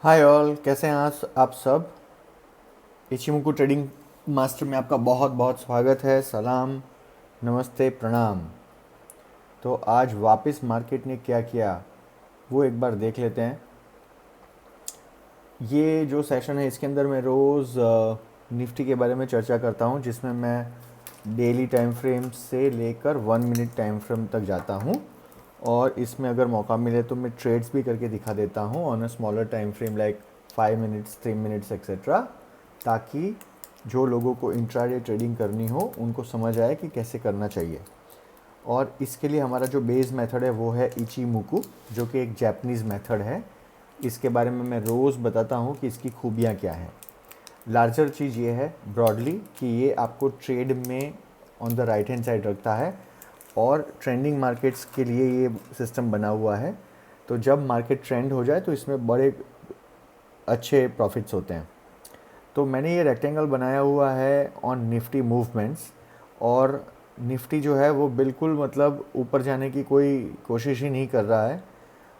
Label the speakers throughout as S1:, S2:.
S1: Hi all, कैसे हैं आप सब। इचिमुकु ट्रेडिंग मास्टर में आपका बहुत बहुत स्वागत है। सलाम, नमस्ते, प्रणाम। तो आज वापस मार्केट ने क्या किया वो एक बार देख लेते हैं। ये जो सेशन है इसके अंदर मैं रोज़ निफ्टी के बारे में चर्चा करता हूँ, जिसमें मैं डेली टाइम फ्रेम से लेकर 1 मिनट टाइम फ्रेम तक जाता हूँ। और इसमें अगर मौका मिले तो मैं ट्रेड्स भी करके दिखा देता हूँ on a smaller time frame like 5 minutes, 3 minutes etcetera, ताकि जो लोगों को इंट्राडे ट्रेडिंग करनी हो उनको समझ आए कि कैसे करना चाहिए। और इसके लिए हमारा जो बेस मेथड है वो है इचिमुकु, जो कि एक जापानीज़ मेथड है। इसके बारे में मैं रोज़ बताता हूँ कि इसकी खूबियाँ क्या हैं। लार्जर चीज़ ये है ब्रॉडली कि ये आपको ट्रेड में on the right hand side रखता है और ट्रेंडिंग मार्केट्स के लिए ये सिस्टम बना हुआ है। तो जब मार्केट ट्रेंड हो जाए तो इसमें बड़े अच्छे प्रॉफिट्स होते हैं। तो मैंने ये रेक्टेंगल बनाया हुआ है ऑन निफ्टी मूवमेंट्स। और निफ्टी जो है वो बिल्कुल मतलब ऊपर जाने की कोई कोशिश ही नहीं कर रहा है।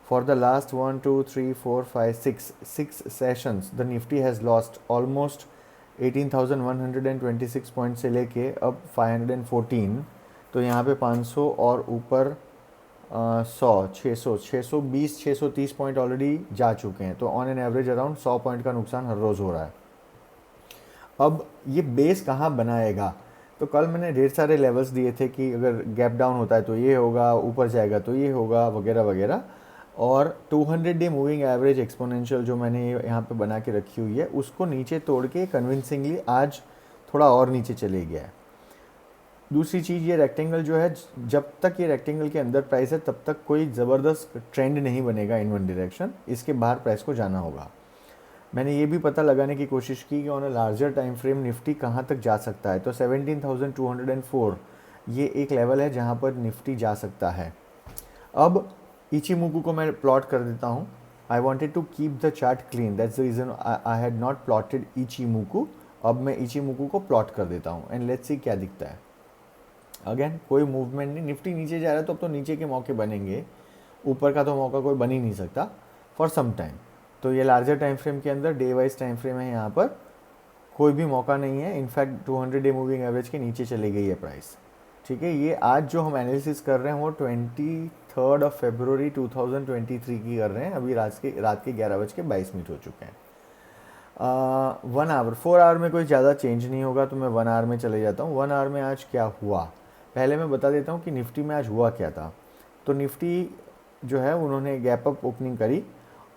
S1: For the last 1 2 3 4 5 6 sessions the Nifty has lost almost 18,126 point से लेके अब 514। तो यहाँ पे 500 और ऊपर 100, 600, 620, 630 पॉइंट ऑलरेडी जा चुके हैं। तो on an average around 100 point का नुकसान हर रोज़ हो रहा है। अब ये बेस कहाँ बनाएगा? तो कल मैंने ढेर सारे लेवल्स दिए थे कि अगर गैप डाउन होता है तो ये होगा, ऊपर जाएगा तो ये होगा, वगैरह वगैरह। और 200 डे मूविंग एवरेज एक्सपोनेंशियल जो मैंने यहाँ पे बना के रखी हुई है, उसको नीचे तोड़ के कन्विंसिंगली आज थोड़ा और नीचे चले गया है। दूसरी चीज़, ये रेक्टेंगल जो है, जब तक ये रेक्टेंगल के अंदर प्राइस है तब तक कोई ज़बरदस्त ट्रेंड नहीं बनेगा इन वन डायरेक्शन। इसके बाहर प्राइस को जाना होगा। मैंने ये भी पता लगाने की कोशिश की कि on a larger time frame Nifty कहाँ तक जा सकता है। तो 17,204 ये एक लेवल है जहाँ पर निफ्टी जा सकता है। अब इचिमुकु को मैं प्लॉट कर देता हूँ। I wanted to keep the chart clean, that's the reason I had not plotted Ichimoku. अब मैं इचिमुकु को प्लॉट कर देता हूँ एंड लेट्स सी क्या दिखता है। अगेन कोई मूवमेंट नहीं, निफ्टी नीचे जा रहा है तो अब तो नीचे के मौके बनेंगे, ऊपर का तो मौका कोई बन ही नहीं सकता फॉर सम टाइम। तो ये लार्जर टाइम फ्रेम के अंदर डे वाइज टाइम फ्रेम है, यहाँ पर कोई भी मौका नहीं है। इनफैक्ट 200 डे मूविंग एवरेज के नीचे चली गई है प्राइस। ठीक है, ये आज जो हम एनालिसिस कर रहे हैं वो 23 फरवरी 2023 की कर रहे हैं। अभी रात के 11:22 हो चुके हैं। 1 आवर 4 आवर में कोई ज़्यादा चेंज नहीं होगा, तो मैं 1 आवर में चले जाता हूँ। 1 आवर में आज क्या हुआ पहले मैं बता देता हूँ कि निफ्टी में आज हुआ क्या था। तो निफ्टी जो है उन्होंने गैप अप ओपनिंग करी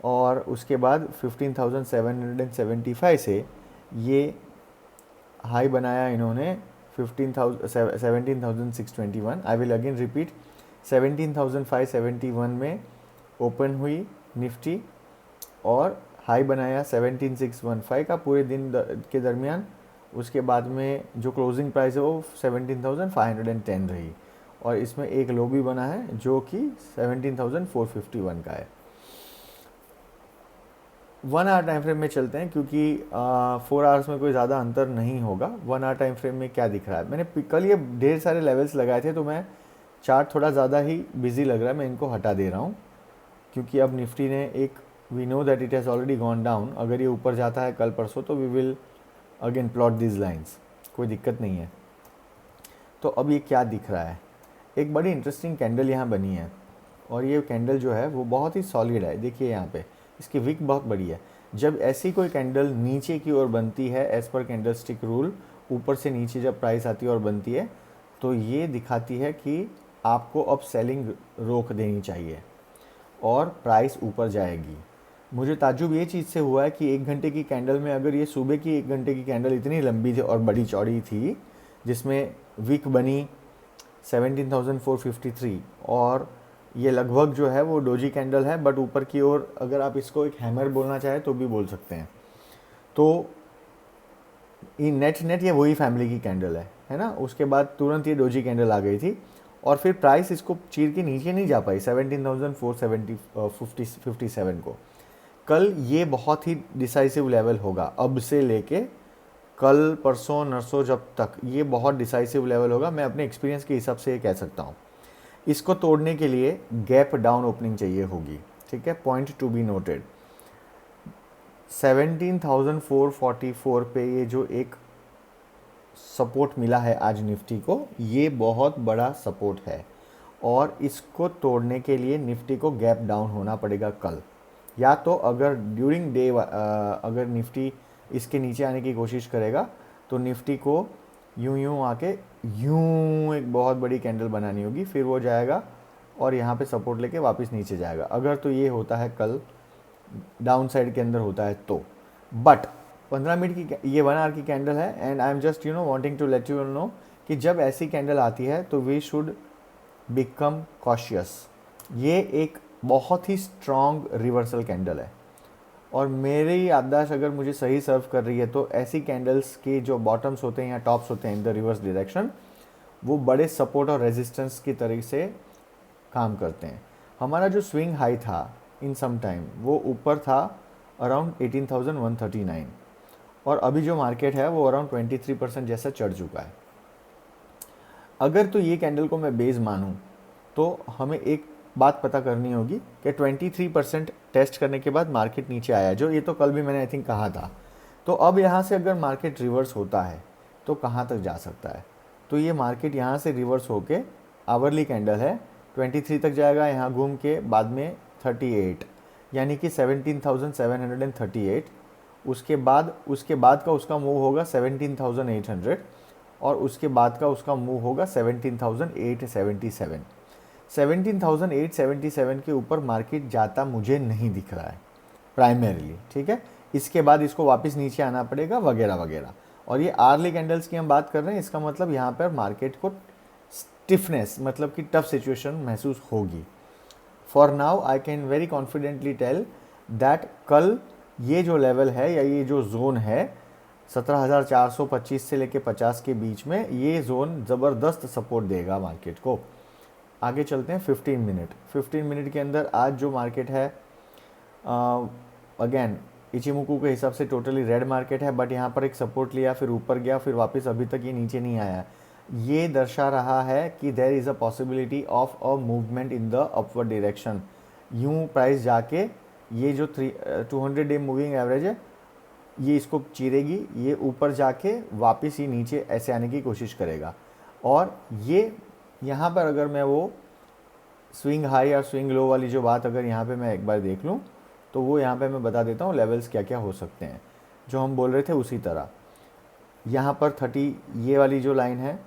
S1: और उसके बाद 15,775 से ये हाई बनाया इन्होंने 17,621। आई विल अगेन रिपीट, 17,571 में ओपन हुई निफ्टी और हाई बनाया 17,615 का पूरे दिन के दरमियान। उसके बाद में जो क्लोजिंग प्राइस है वो 17,510 रही और इसमें एक लो भी बना है जो कि 17,451 का है। 1 आवर टाइम फ्रेम में चलते हैं क्योंकि 4 आवर्स में कोई ज़्यादा अंतर नहीं होगा। 1 आवर टाइम फ्रेम में क्या दिख रहा है, मैंने कल ये ढेर सारे लेवल्स लगाए थे तो मैं चार्ट थोड़ा ज़्यादा ही बिजी लग रहा है, मैं इनको हटा दे रहा हूँ क्योंकि अब निफ्टी ने एक, we know that it has already gone down. अगर ये ऊपर जाता है कल परसों तो we will again plot this lines, कोई दिक्कत नहीं है। तो अब ये क्या दिख रहा है, एक बड़ी इंटरेस्टिंग कैंडल यहाँ बनी है और ये कैंडल जो है वो बहुत ही सॉलिड है। देखिए यहाँ पे इसकी विक बहुत बड़ी है। जब ऐसी कोई कैंडल नीचे की ओर बनती है as per candle stick rule, ऊपर से नीचे जब प्राइस आती है और बनती है, तो ये दिखाती है कि आपको अब सेलिंग रोक देनी चाहिए और प्राइस ऊपर जाएगी। मुझे ताज्जुब ये चीज़ से हुआ है कि 1 घंटे की कैंडल में, अगर ये सुबह की 1 घंटे की कैंडल इतनी लंबी थी और बड़ी चौड़ी थी जिसमें विक बनी 17,453 और ये लगभग जो है वो डोजी कैंडल है, बट ऊपर की ओर अगर आप इसको एक हैमर बोलना चाहें तो भी बोल सकते हैं। तो ये नेट ये वही फैमिली की कैंडल है ना। उसके बाद तुरंत ये डोजी कैंडल आ गई थी और फिर प्राइस इसको चीर के नीचे नहीं जा पाई 17,457 को। कल ये बहुत ही डिसाइसिव लेवल होगा, अब से लेके कल परसों नरसों जब तक ये बहुत डिसाइसिव लेवल होगा। मैं अपने एक्सपीरियंस के हिसाब से ये कह सकता हूँ। इसको तोड़ने के लिए गैप डाउन ओपनिंग चाहिए होगी। ठीक है, पॉइंट टू बी नोटेड। 17,444 पे ये जो एक सपोर्ट मिला है आज निफ्टी को, ये बहुत बड़ा सपोर्ट है और इसको तोड़ने के लिए निफ्टी को गैप डाउन होना पड़ेगा कल, या तो अगर ड्यूरिंग डे अगर निफ्टी इसके नीचे आने की कोशिश करेगा तो निफ्टी को यूं आके यूं एक बहुत बड़ी कैंडल बनानी होगी, फिर वो जाएगा और यहाँ पे सपोर्ट लेके वापस नीचे जाएगा। अगर तो ये होता है कल डाउन साइड के अंदर होता है तो, बट 15 मिनट की ये 1 आवर की कैंडल है and I am just wanting to let you know कि जब ऐसी कैंडल आती है तो वी शुड बिकम कॉशियस। ये एक बहुत ही स्ट्रॉन्ग रिवर्सल कैंडल है और मेरी याददाश्त अगर मुझे सही सर्व कर रही है तो ऐसी कैंडल्स के जो बॉटम्स होते हैं या टॉप्स होते हैं इन द रिवर्स डायरेक्शन, वो बड़े सपोर्ट और रेजिस्टेंस की तरह से काम करते हैं। हमारा जो स्विंग हाई था इन सम टाइम वो ऊपर था अराउंड 18,139 और अभी जो मार्केट है वो अराउंड 23% जैसा चढ़ चुका है। अगर तो ये कैंडल को मैं बेस मानूं तो हमें एक बात पता करनी होगी कि 23% टेस्ट करने के बाद मार्केट नीचे आया, जो ये तो कल भी मैंने आई थिंक कहा था। तो अब यहाँ से अगर मार्केट रिवर्स होता है तो कहाँ तक जा सकता है? तो ये मार्केट यहाँ से रिवर्स होके आवरली कैंडल है 23 तक जाएगा, यहाँ घूम के बाद में 38 यानी कि 17,738, उसके बाद का उसका मूव होगा 17,800 और उसके बाद का उसका मूव होगा 17,877। 17,877 के ऊपर मार्केट जाता मुझे नहीं दिख रहा है प्राइमरीली, ठीक है। इसके बाद इसको वापस नीचे आना पड़ेगा वगैरह वगैरह। और ये आर्ली कैंडल्स की हम बात कर रहे हैं, इसका मतलब यहाँ पर मार्केट को स्टिफनेस मतलब कि टफ सिचुएशन महसूस होगी। For now I can very confidently tell that कल ये जो लेवल है या ये जो जोन है 17,425 से लेके 50 के बीच में, ये जोन ज़बरदस्त सपोर्ट देगा मार्केट को। आगे चलते हैं 15 मिनट के अंदर आज जो मार्केट है अगेन इचिमुकू के हिसाब से टोटली रेड मार्केट है, बट यहाँ पर एक सपोर्ट लिया, फिर ऊपर गया, फिर वापस अभी तक ये नीचे नहीं आया। ये दर्शा रहा है कि there is a possibility of a movement in the upward direction. यूँ प्राइस जाके ये जो 200 डे मूविंग एवरेज है ये इसको चीरेगी, ये ऊपर जाके वापस ही नीचे ऐसे आने की कोशिश करेगा। और ये यहाँ पर अगर मैं वो स्विंग हाई और स्विंग लो वाली जो बात अगर यहाँ पे मैं एक बार देख लूँ तो वो यहाँ पे मैं बता देता हूँ लेवल्स क्या क्या हो सकते हैं जो हम बोल रहे थे उसी तरह। यहाँ पर 30 ये वाली जो लाइन है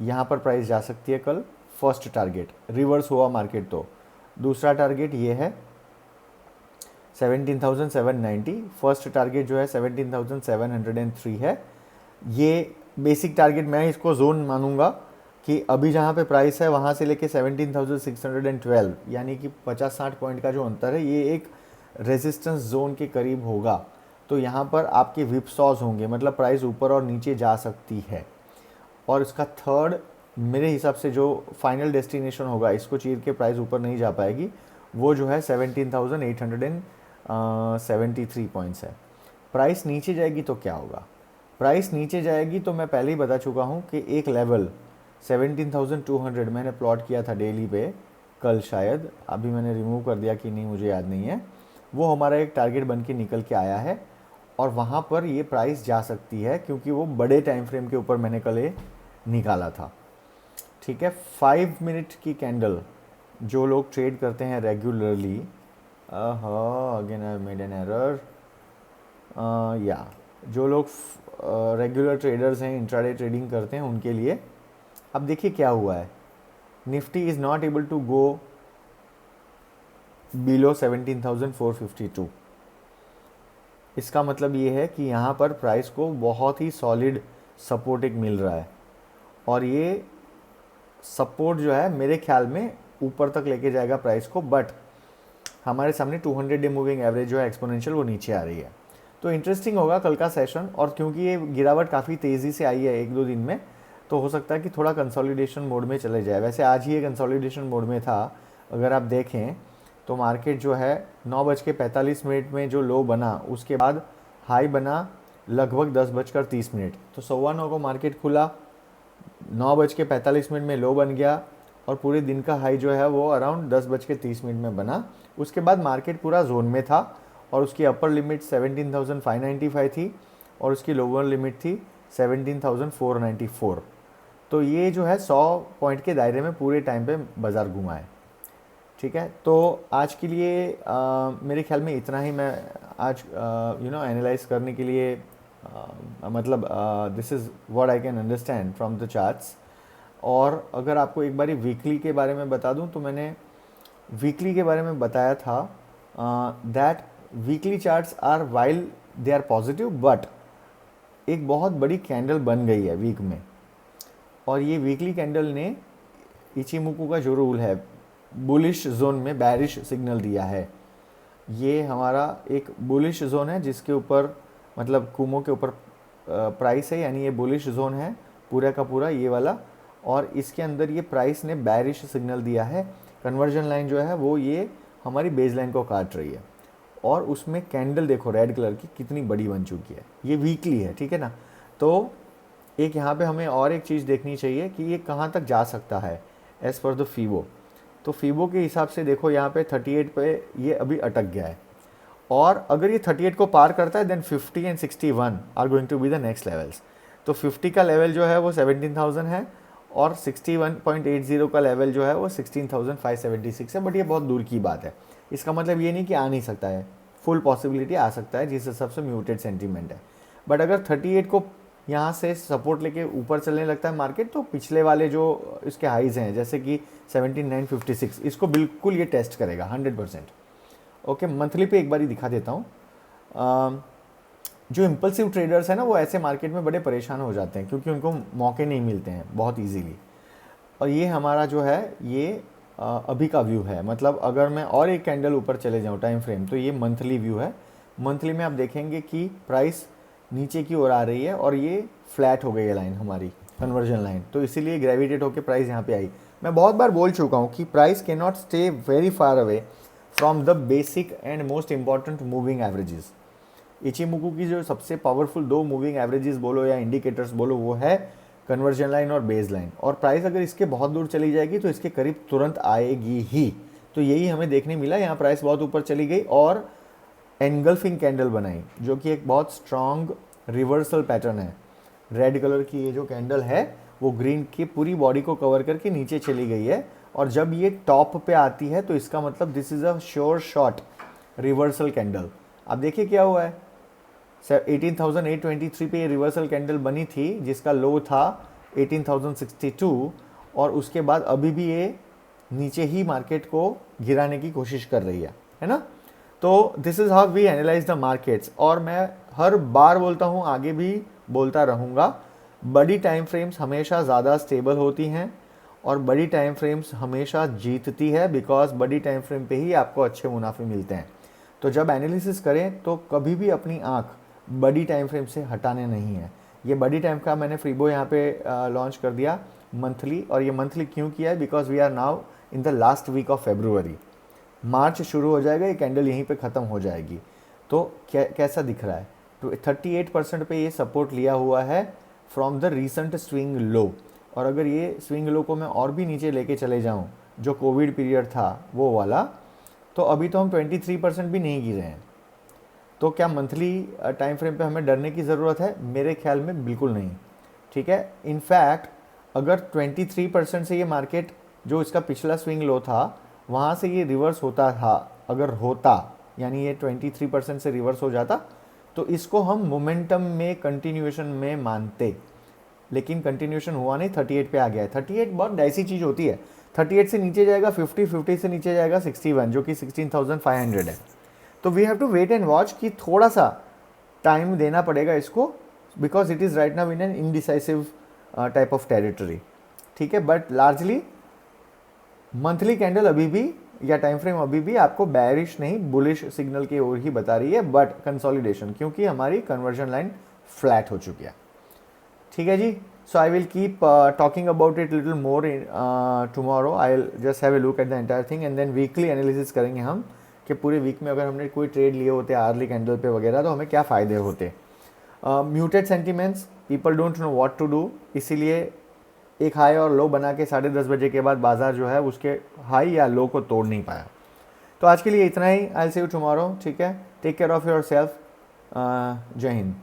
S1: यहाँ पर प्राइस जा सकती है कल, फर्स्ट टारगेट रिवर्स हुआ मार्केट तो। दूसरा टारगेट ये है 17,790, फर्स्ट टारगेट जो है 17,703 है। ये बेसिक टारगेट मैं इसको जोन मानूंगा कि अभी जहाँ पे प्राइस है वहाँ से लेके 17,612 यानी कि 50-60 पॉइंट का जो अंतर है ये एक रेजिस्टेंस जोन के करीब होगा। तो यहाँ पर आपके विपसॉज होंगे, मतलब प्राइस ऊपर और नीचे जा सकती है। और इसका थर्ड मेरे हिसाब से जो फाइनल डेस्टिनेशन होगा, इसको चीर के प्राइस ऊपर नहीं जा पाएगी, वो जो है 17,873 पॉइंट्स है। प्राइस नीचे जाएगी तो क्या होगा? प्राइस नीचे जाएगी तो मैं पहले ही बता चुका हूँ कि एक लेवल 17,200 मैंने प्लॉट किया था डेली पे कल, शायद अभी मैंने रिमूव कर दिया कि नहीं मुझे याद नहीं है, वो हमारा एक टारगेट बन के निकल के आया है और वहाँ पर ये प्राइस जा सकती है क्योंकि वो बड़े टाइम फ्रेम के ऊपर मैंने कल ये निकाला था, ठीक है। 5 मिनट की कैंडल जो लोग ट्रेड करते हैं regularly, again I made an error, या जो लोग रेगुलर ट्रेडर्स हैं, इंट्राडे ट्रेडिंग करते हैं, उनके लिए अब देखिए क्या हुआ है। Nifty is not able to go below 17,452। इसका मतलब ये है कि यहाँ पर प्राइस को बहुत ही सॉलिड सपोर्ट एक मिल रहा है और ये सपोर्ट जो है मेरे ख्याल में ऊपर तक लेके जाएगा प्राइस को, बट हमारे सामने 200 डे मूविंग एवरेज जो है एक्सपोनेंशियल वो नीचे आ रही है। तो इंटरेस्टिंग होगा कल का सेशन, और क्योंकि ये गिरावट काफ़ी तेज़ी से आई है 1-2 दिन में, तो हो सकता है कि थोड़ा कंसोलिडेशन मोड में चले जाए। वैसे आज ही ये कंसोलिडेशन मोड में था। अगर आप देखें तो मार्केट जो है 9:45 में जो लो बना उसके बाद हाई बना लगभग 10:30, तो 9:15 को मार्केट खुला, 9:45 में लो बन गया और पूरे दिन का हाई जो है वो अराउंड 10:30 में बना। उसके बाद मार्केट पूरा जोन में था और उसकी अपर लिमिट 17,595 थी और उसकी लोअर लिमिट थी 17,494। तो ये जो है 100 पॉइंट के दायरे में पूरे टाइम पे बाज़ार घुमा है। ठीक है, तो आज के लिए मेरे ख्याल में इतना ही मैं आज एनालाइज करने के लिए मतलब this is what I can understand from the charts. और अगर आपको एक बारी वीकली के बारे में बता दूं तो मैंने वीकली के बारे में बताया था that weekly charts are while they are positive, but एक बहुत बड़ी कैंडल बन गई है वीक में, और ये वीकली कैंडल ने इचिमुकु का जो रूल है बुलिश जोन में बैरिश सिग्नल दिया है। ये हमारा एक बुलिश जोन है जिसके ऊपर मतलब कुमो के ऊपर प्राइस है, यानी ये बुलिश जोन है पूरा का पूरा ये वाला, और इसके अंदर ये प्राइस ने बैरिश सिग्नल दिया है। कन्वर्जन लाइन जो है वो ये हमारी बेस लाइन को काट रही है, और उसमें कैंडल देखो रेड कलर की कितनी बड़ी बन चुकी है। ये वीकली है, ठीक है ना। तो एक यहाँ पे हमें और एक चीज़ देखनी चाहिए कि ये कहाँ तक जा सकता है एज़ पर द फीबो। तो फीबो के हिसाब से देखो यहाँ पे 38 पे ये अभी अटक गया है, और अगर ये 38 को पार करता है then 50 and 61 are going to be the next levels. तो 50 का लेवल जो है वो 17,000 है, और 61.80 का लेवल जो है वो 16,576 है, बट ये बहुत दूर की बात है। इसका मतलब ये नहीं कि आ नहीं सकता है, फुल पॉसिबिलिटी आ सकता है जिस हिसाब से म्यूटेड सेंटीमेंट है। बट अगर 38 को यहाँ से सपोर्ट लेके ऊपर चलने लगता है मार्केट, तो पिछले वाले जो इसके हाइज हैं जैसे कि 17,956 इसको बिल्कुल ये टेस्ट करेगा 100%। ओके, मंथली पे एक बार ही दिखा देता हूँ। जो इम्पल्सिव ट्रेडर्स हैं ना वो ऐसे मार्केट में बड़े परेशान हो जाते हैं क्योंकि उनको मौके नहीं मिलते हैं बहुत इजीली। और ये हमारा जो है ये अभी का व्यू है, मतलब अगर मैं और एक कैंडल ऊपर चले जाऊँ टाइम फ्रेम, तो ये मंथली व्यू है। मंथली में आप देखेंगे कि प्राइस नीचे की ओर आ रही है और ये फ्लैट हो गई है लाइन हमारी कन्वर्जन लाइन, तो इसीलिए ग्रेविटेट होकर प्राइस यहाँ पे आई। मैं बहुत बार बोल चुका हूँ कि price can not stay very far away from the basic and most important moving averages. Ichimoku की जो सबसे पावरफुल दो मूविंग एवरेजेस बोलो या इंडिकेटर्स बोलो वो है कन्वर्जन लाइन और बेस लाइन, और प्राइस अगर इसके बहुत दूर चली जाएगी तो इसके करीब तुरंत आएगी ही। तो यही हमें देखने मिला, यहाँ प्राइस बहुत ऊपर चली गई और एनगल्फिंग कैंडल बनाई जो कि एक बहुत स्ट्रॉन्ग रिवर्सल पैटर्न है। रेड कलर की ये जो कैंडल है वो ग्रीन की पूरी बॉडी को कवर करके नीचे चली गई है, और जब ये टॉप पे आती है तो इसका मतलब this is a sure shot reversal candle. अब देखिए क्या हुआ है, 18,823 पे ये रिवर्सल कैंडल बनी थी जिसका लो था 18,062, और उसके बाद अभी भी ये नीचे ही मार्केट को गिराने की कोशिश कर रही है ना। तो this is how we analyse the markets, और मैं हर बार बोलता हूँ आगे भी बोलता रहूँगा, बड़ी टाइम फ्रेम्स हमेशा ज़्यादा स्टेबल होती हैं और बड़ी टाइम फ्रेम्स हमेशा जीतती है, बिकॉज बड़ी टाइम फ्रेम पे ही आपको अच्छे मुनाफे मिलते हैं। तो जब एनालिसिस करें तो कभी भी अपनी आँख बड़ी टाइम फ्रेम से हटाने नहीं है। ये बड़ी टाइम का मैंने फ्रीबो यहाँ पे लॉन्च कर दिया मंथली, और ये मंथली क्यों किया है, because we are now in the last week of February. March शुरू हो जाएगा, ये कैंडल यहीं पे ख़त्म हो जाएगी। तो कैसा दिख रहा है, तो 38% पे ये सपोर्ट लिया हुआ है from the recent swing low, और अगर ये स्विंग लो को मैं और भी नीचे लेके चले जाऊँ जो कोविड पीरियड था वो वाला, तो अभी तो हम 23% भी नहीं गिरे हैं। तो क्या मंथली टाइम फ्रेम पे हमें डरने की ज़रूरत है? मेरे ख्याल में बिल्कुल नहीं। ठीक है, इनफैक्ट अगर 23% से ये मार्केट जो इसका पिछला स्विंग लो था वहाँ से ये रिवर्स होता था, अगर होता यानी ये 23% से रिवर्स हो जाता, तो इसको हम मोमेंटम में कंटिन्यूएशन में मानते, लेकिन कंटिन्यूएशन हुआ नहीं, 38 पे आ गया है। 38 बहुत ऐसी चीज़ होती है, 38 से नीचे जाएगा 50, 50 से नीचे जाएगा 61 जो कि 16,500 है। तो we have to wait and watch कि थोड़ा सा टाइम देना पड़ेगा इसको, because it is right now in an indecisive type of territory. ठीक है, बट लार्जली मंथली कैंडल अभी भी या टाइम फ्रेम अभी भी आपको बैरिश नहीं बुलिश सिग्नल की ओर ही बता रही है, बट कंसोलिडेशन, क्योंकि हमारी कन्वर्जन लाइन फ्लैट हो चुकी है। ठीक है जी, so I will keep talking about it little more tomorrow. I will just have a look at the entire thing and then weekly analysis करेंगे हम कि पूरे वीक में अगर हमने कोई ट्रेड लिए होते आर्ली कैंडल पे वगैरह तो हमें क्या फ़ायदे होते। Muted sentiments, people don't know what to do, इसीलिए एक हाई और लो बना के 10:30 बजे के बाद बाजार जो है उसके हाई या लो को तोड़ नहीं पाया। तो आज के लिए इतना ही, I will see you tomorrow. ठीक है, take care of your self. जय हिंद।